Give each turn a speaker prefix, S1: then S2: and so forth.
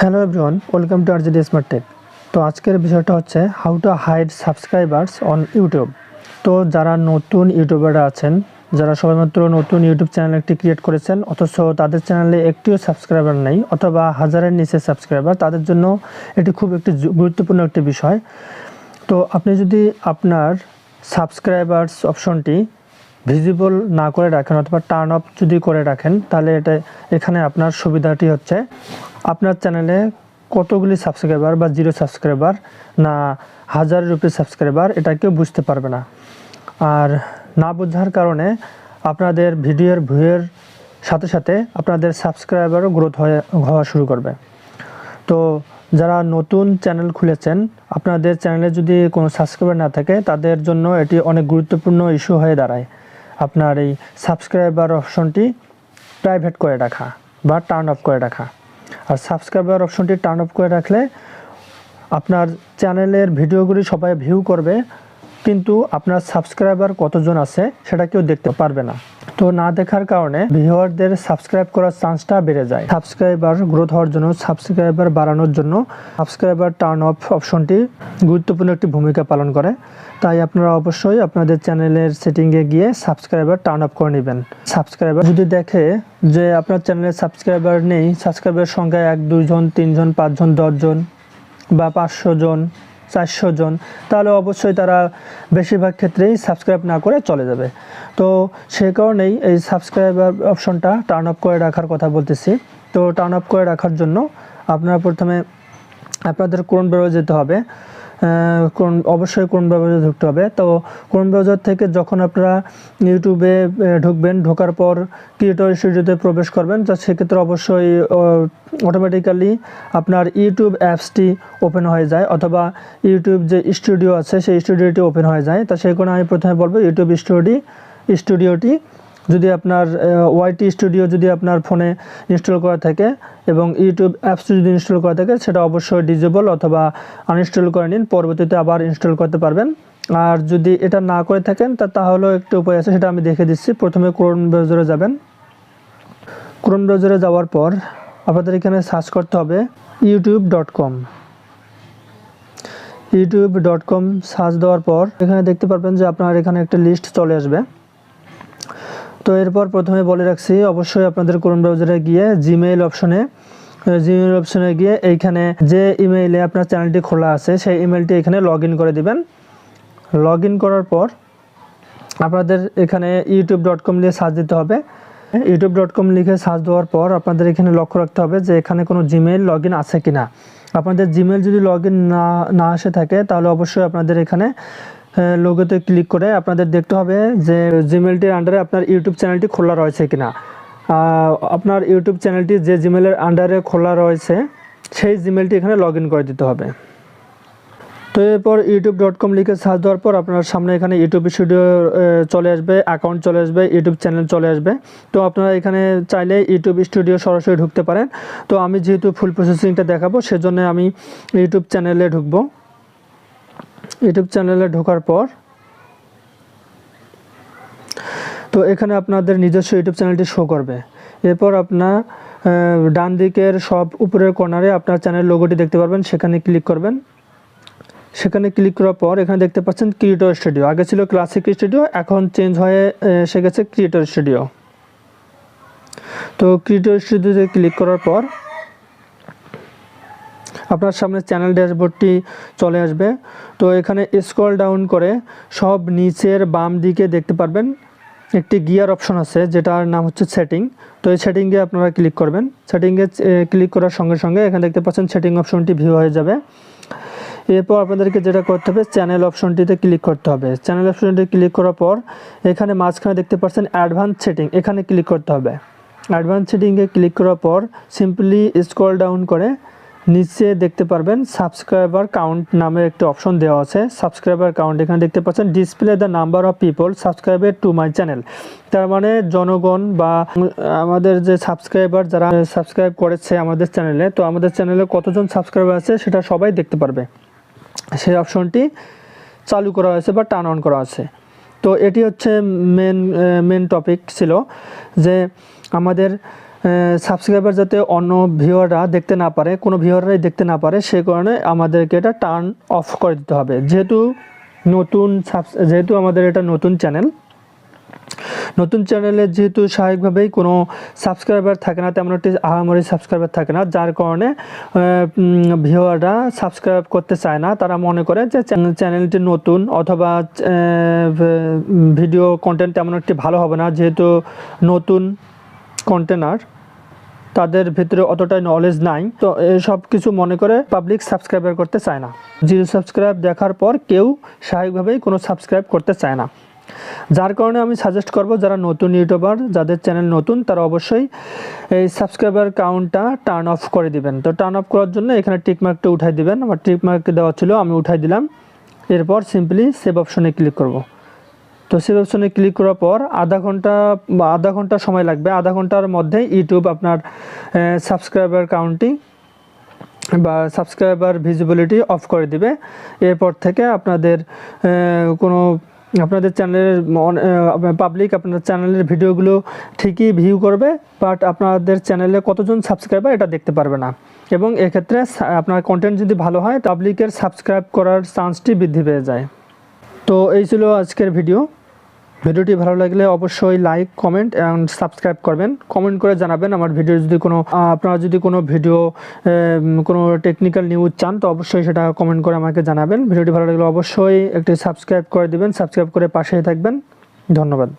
S1: Hello everyone, welcome to RJD smart tech. তো আজকের বিষয়টা হচ্ছে how to hide subscribers on YouTube. তো যারা নতুন ইউটিউবাররা আছেন, যারা সবেমাত্র নতুন ইউটিউব চ্যানেল একটি ক্রিয়েট করেছেন অথচ তাদের চ্যানেলে একটিও সাবস্ক্রাইবার নেই অথবা হাজারের নিচে সাবস্ক্রাইবার, তাদের জন্য এটি খুব একটি গুরুত্বপূর্ণ একটি বিষয়। তো আপনি যদি আপনার সাবস্ক্রাইবার্স অপশনটি ভিজিবল না করে রাখেন অথবা টার্ন অফ যদি করে রাখেন, তাহলে এখানে আপনার সুবিধাটি হচ্ছে আপনার চ্যানেলে কতগুলি সাবস্ক্রাইবার বা জিরো সাবস্ক্রাইবার না হাজারের উপরে সাবস্ক্রাইবার, এটা কেউ বুঝতে পারবে না। আর না বোঝার কারণে আপনাদের ভিডিওর ভিউয়ের সাথে সাথে আপনাদের সাবস্ক্রাইবারও গ্রোথ হওয়া শুরু করবে। তো যারা নতুন চ্যানেল খুলেছেন, আপনাদের চ্যানেলে যদি কোনো সাবস্ক্রাইবার না থাকে, তাদের জন্য এটি অনেক গুরুত্বপূর্ণ ইস্যু হয়ে দাঁড়ায়। আপনার এই সাবস্ক্রাইবার অপশনটি প্রাইভেট করে রাখা বা টার্ন অফ করে রাখা। আর সাবস্ক্রাইবার অপশনটি টার্ন অফ করে রাখলে আপনার চ্যানেলের ভিডিওগুলি সবাই ভিউ করবে, কিন্তু আপনার সাবস্ক্রাইবার কতজন আছে সেটা কেউ দেখতে পারবে না। তো না দেখার কারণে ভিউয়ারদের সাবস্ক্রাইব করার চান্সটা বেড়ে যায়। সাবস্ক্রাইবার গ্রোথ হওয়ার জন্য, সাবস্ক্রাইবার বাড়ানোর জন্য সাবস্ক্রাইবার টার্ন অফ অপশনটি গুরুত্বপূর্ণ একটি ভূমিকা পালন করে। তাই আপনারা অবশ্যই আপনাদের চ্যানেলের সেটিংয়ে গিয়ে সাবস্ক্রাইবার টার্ন অফ করে নেবেন। সাবস্ক্রাইবার যদি দেখে যে আপনার চ্যানেলে সাবস্ক্রাইবার নেই, সাবস্ক্রাইবারের সংখ্যা 1, 2 জন, 3 জন, 5 জন, 10 জন বা 500 জন, 400 জন, তাহলে অবশ্যই তারা বেশিরভাগ ক্ষেত্রেই সাবস্ক্রাইব না করে চলে যাবে। তো সে কারণেই এই সাবস্ক্রাইবার অপশনটা টার্ন অফ করে রাখার কথা বলতেছি। তো টার্ন অফ করে রাখার জন্য আপনারা প্রথমে আপনাদের ক্রোম ব্রাউজারে যেতে হবে। অবশ্যই ক্রোম ব্রাউজারে ঢুকতে হবে। তো ক্রোম ব্রাউজার থেকে যখন আপনারা ইউটিউবে ঢুকবেন, ঢোকার পর ক্রিয়েটর স্টুডিওতে প্রবেশ করবেন, তো সেক্ষেত্রে অবশ্যই অটোমেটিক্যালি আপনার ইউটিউব অ্যাপসটি ওপেন হয়ে যায় অথবা ইউটিউব যে স্টুডিও আছে সেই স্টুডিওটি ওপেন হয়ে যায়। তা সেই কারণে আমি প্রথমে বলবো ইউটিউব স্টুডিওটি যদি আপনার ওয়াইটি স্টুডিও যদি আপনার ফোনে ইনস্টল করা থাকে এবং ইউটিউব অ্যাপস যদি ইনস্টল করা থাকে, সেটা অবশ্যই ডিজেবল অথবা আনইনস্টল করে নিন, পরবর্তীতে আবার ইনস্টল করতে পারবেন। আর যদি এটা না করে থাকেন তাহলেও একটা উপায় আছে, সেটা আমি দেখে দিচ্ছি। প্রথমে ক্রোম ব্রাউজারে যাবেন। ক্রোম ব্রাউজারে যাওয়ার পর আপনাদের এখানে সার্চ করতে হবে youtube.com। youtube.com সার্চ দেওয়ার পর এখানে দেখতে পারবেন যে আপনার এখানে একটা লিস্ট চলে আসবে। তো এরপর প্রথমে বলে রাখছি, অবশ্যই আপনাদের ক্রোম ব্রাউজারে গিয়ে জিমেইল অপশনে গিয়ে এইখানে যে ইমেইলে আপনার চ্যানেলটি খোলা আছে সেই ইমেইলটি এখানে লগ ইন করে দিবেন। লগ ইন করার পর আপনাদের এখানে youtube.com দিয়ে সার্চ দিতে হবে। youtube.com লিখে সার্চ দেওয়ার পর আপনাদের এখানে লক্ষ্য রাখতে হবে যে এখানে কোনো জিমেইল লগ ইন আছে কিনা। আপনাদের জিমেইল যদি লগ ইন না আসে থাকে, তাহলে অবশ্যই আপনাদের এখানে লোগোতে ক্লিক করে আপনাদের দেখতে হবে যে জিমেইলটির আন্ডারে আপনার ইউটিউব চ্যানেলটি খোলা রয়েছে কিনা। আপনার ইউটিউব চ্যানেলটি যে জিমেইলের আন্ডারে খোলা রয়েছে সেই জিমেইলটি এখানে লগ ইন করে দিতে হবে। তো এরপর youtube.com লিখে সার্চ দেওয়ার পর আপনার সামনে এখানে ইউটিউব স্টুডিও চলে আসবে, অ্যাকাউন্ট চলে আসবে, ইউটিউব চ্যানেল চলে আসবে। তো আপনারা এখানে চাইলে ইউটিউব স্টুডিও সরাসরি ঢুকতে পারেন। তো আমি যেহেতু ফুল প্রসেসিংটা দেখাবো, সেজন্য আমি ইউটিউব চ্যানেলে ঢুকবো। ইউটিউব চ্যানেলে ঢোকার পর তো এখানে আপনাদের নিজস্ব ইউটিউব চ্যানেলটি শো করবে। এরপর আপনার ডান দিকের সব উপরের কর্নারে আপনার চ্যানেল লোগোটি দেখতে পারবেন, সেখানে ক্লিক করবেন। সেখানে ক্লিক করার পর এখানে দেখতে পাচ্ছেন ক্রিয়েটর স্টুডিও। আগে ছিল ক্লাসিক স্টুডিও, এখন চেঞ্জ হয়ে এসে গেছে ক্রিয়েটর স্টুডিও। তো ক্রিয়েটর স্টুডিওতে ক্লিক করার পর আপনার সামনে চ্যানেল ড্যাশবোর্ডটি চলে আসবে। তো এখানে স্ক্রল ডাউন করে সব নিচের বাম দিকে দেখতে পারবেন একটি গিয়ার অপশন আছে, যেটার নাম হচ্ছে সেটিং। তো এই সেটিংয়ে আপনারা ক্লিক করবেন। সেটিংয়ে ক্লিক করার সঙ্গে সঙ্গে এখানে দেখতে পাচ্ছেন সেটিং অপশনটি ভিউ হয়ে যাবে। এরপর আপনাদেরকে যেটা করতে হবে, চ্যানেল অপশনটিতে ক্লিক করতে হবে। চ্যানেল অপশনটি ক্লিক করার পর এখানে মাঝখানে দেখতে পাচ্ছেন অ্যাডভান্স সেটিং, এখানে ক্লিক করতে হবে। অ্যাডভান্স সেটিংয়ে ক্লিক করার পর সিম্পলি স্ক্রল ডাউন করে নিচে দেখতে পারবেন সাবস্ক্রাইবার কাউন্ট নামে একটি অপশন দেওয়া আছে। সাবস্ক্রাইবার কাউন্ট এখানে দেখতে পাচ্ছেন display the number of people subscribed to my channel. তার মানে জনগণ বা আমাদের যে সাবস্ক্রাইবার যারা সাবস্ক্রাইব করেছে আমাদের চ্যানেলে, তো আমাদের চ্যানেলে কতজন সাবস্ক্রাইবার আছে সেটা সবাই দেখতে পারবে। সেই অপশনটি চালু করা হয়েছে বা টার্ন অন করা আছে। তো এটি হচ্ছে মেন টপিক ছিল যে আমাদের সাবস্ক্রাইবার যাতে অন্য ভিউয়াররা দেখতে না পারে, কোনো ভিউয়াররাই দেখতে না পারে, সে কারণে আমাদেরকে এটা টার্ন অফ করে দিতে হবে। যেহেতু আমাদের এটা নতুন চ্যানেলে যেহেতু স্বাভাবিকভাবেই কোনো সাবস্ক্রাইবার থাকে না, তেমন একটি আহামরি সাবস্ক্রাইবার থাকে না, যার কারণে ভিউয়াররা সাবস্ক্রাইব করতে চায় না। তারা মনে করে যে চ্যানেলটি নতুন, অথবা ভিডিও কন্টেন্ট তেমন একটি ভালো হবে না, যেহেতু নতুন কন্টেনার, তাদের ভিতরে অতটাই নলেজ নাই। তো সব কিছু মনে করে পাবলিক সাবস্ক্রাইবার করতে চায় না। 0 সাবস্ক্রাইব দেখার পর কেউ স্বাভাবিকভাবেই কোনো সাবস্ক্রাইব করতে চায় না। যার কারণে আমি সাজেস্ট করব, যারা নতুন ইউটিউবার, যাদের চ্যানেল নতুন, তারা অবশ্যই এই সাবস্ক্রাইবার কাউন্টটা টার্ন অফ করে দিবেন। তো টার্ন অফ করার জন্য এখানে টিকমার্কটা উঠাই দিবেন। আমার টিকমার্ক দেওয়া ছিল, আমি উঠাই দিলাম। এরপর সিম্পলি সেভ অপশনে ক্লিক করব। তো সেভ অপশনে ক্লিক করার পর আধা ঘন্টা সময় লাগবে। আধা ঘন্টার মধ্যে ইউটিউব আপনার সাবস্ক্রাইবার কাউন্টিং বা সাবস্ক্রাইবার ভিজিবিলিটি অফ করে দিবে। এরপর থেকে আপনাদের চ্যানেলের পাবলিক আপনার চ্যানেলের ভিডিওগুলো ঠিকই ভিউ করবে, বাট আপনাদের চ্যানেলে কতজন সাবস্ক্রাইবার এটা দেখতে পারবে না। এবং এক্ষেত্রে আপনার কন্টেন্ট যদি ভালো হয়, পাবলিকের সাবস্ক্রাইব করার চান্সটি বৃদ্ধি পেয়ে যায়। তো এই ছিল আজকের ভিডিওটি ভালো লাগলে অবশ্যই লাইক, কমেন্ট অ্যান্ড সাবস্ক্রাইব করবেন। কমেন্ট করে জানাবেন আমার ভিডিও যদি আপনারা যদি কোনো ভিডিও কোনো টেকনিক্যাল নিউজ চান, তো অবশ্যই সেটা কমেন্ট করে আমাকে জানাবেন। ভিডিওটি ভালো লাগলে অবশ্যই একটি সাবস্ক্রাইব করে দিবেন। সাবস্ক্রাইব করে পাশেই থাকবেন। ধন্যবাদ।